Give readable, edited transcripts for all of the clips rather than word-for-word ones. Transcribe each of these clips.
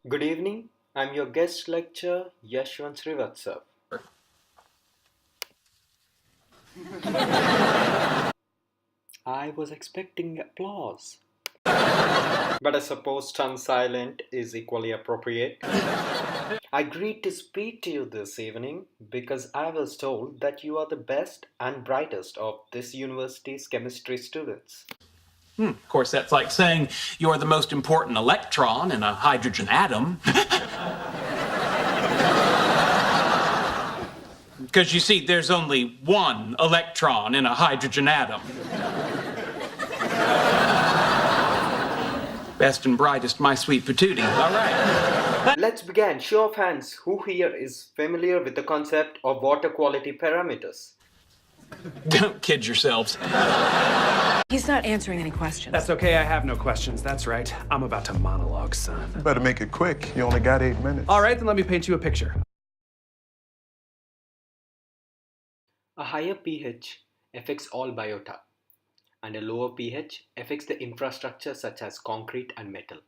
Good evening. I'm your guest lecturer, Yeshwanth. I was expecting applause. But I suppose tongue silent is equally appropriate. I agreed to speak to you this evening because I was told that you are the best and brightest of this university's chemistry students. Of course, that's like saying you're the most important electron in a hydrogen atom. Because you see, there's only one electron in a hydrogen atom. Best and brightest, my sweet patootie. All right. Let's begin. Show of hands. Who here is familiar with the concept of water quality parameters? Don't kid yourselves. He's not answering any questions. That's okay, I have no questions. That's right. I'm about to monologue, son. You better make it quick. You only got 8 minutes. All right, then let me paint you a picture. A higher pH affects all biota, and a lower pH affects the infrastructure such as concrete and metal.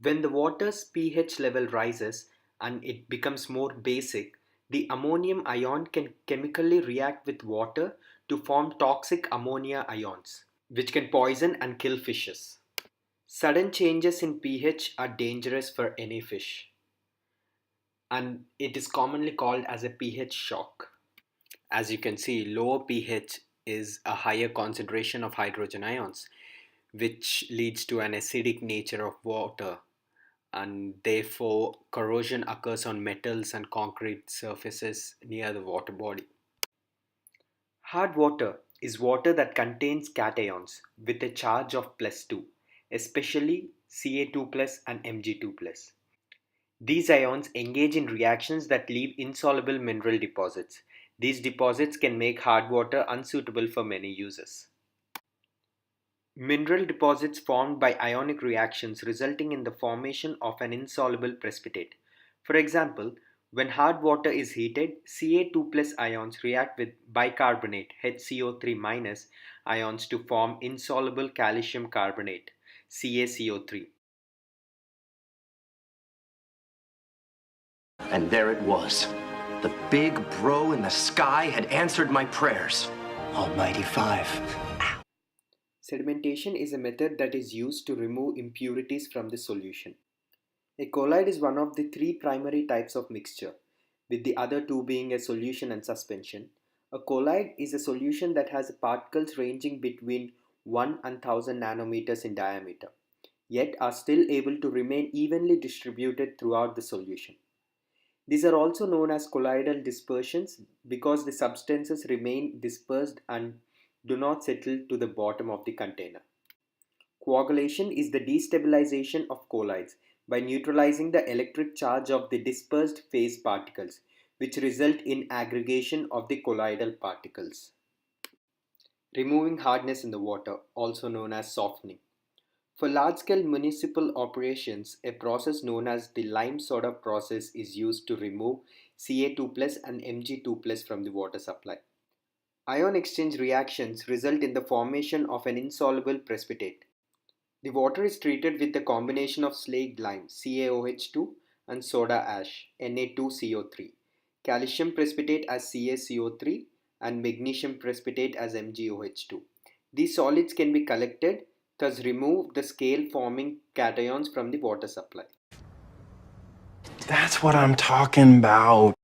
When the water's pH level rises and it becomes more basic, the ammonium ion can chemically react with water to form toxic ammonia ions, which can poison and kill fishes. Sudden changes in pH are dangerous for any fish, and it is commonly called as a pH shock. As you can see, lower pH is a higher concentration of hydrogen ions, which leads to an acidic nature of water, and therefore corrosion occurs on metals and concrete surfaces near the water body. Hard water is water that contains cations with a charge of +2, especially Ca2 plus and Mg2 plus. These ions engage in reactions that leave insoluble mineral deposits. These deposits can make hard water unsuitable for many uses. Mineral deposits formed by ionic reactions resulting in the formation of an insoluble precipitate. For example, when hard water is heated, Ca2 plus ions react with bicarbonate HCO3 ions to form insoluble calcium carbonate CaCO3. And there it was. The big bro in the sky had answered my prayers. Almighty Five. Sedimentation is a method that is used to remove impurities from the solution. A colloid is one of the three primary types of mixture, with the other two being a solution and suspension. A colloid is a solution that has particles ranging between 1 and 1000 nanometers in diameter, yet are still able to remain evenly distributed throughout the solution. These are also known as colloidal dispersions because the substances remain dispersed and do not settle to the bottom of the container. Coagulation is the destabilization of colloids by neutralizing the electric charge of the dispersed phase particles, which result in aggregation of the colloidal particles. Removing hardness in the water, also known as softening. For large-scale municipal operations, a process known as the lime soda process is used to remove Ca2 plus and Mg2 plus from the water supply. Ion exchange reactions result in the formation of an insoluble precipitate. The water is treated with a combination of slaked lime CaOH2 and soda ash Na2CO3, calcium precipitate as CaCO3 and magnesium precipitate as MgOH2. These solids can be collected, thus remove the scale forming cations from the water supply. That's what I'm talking about.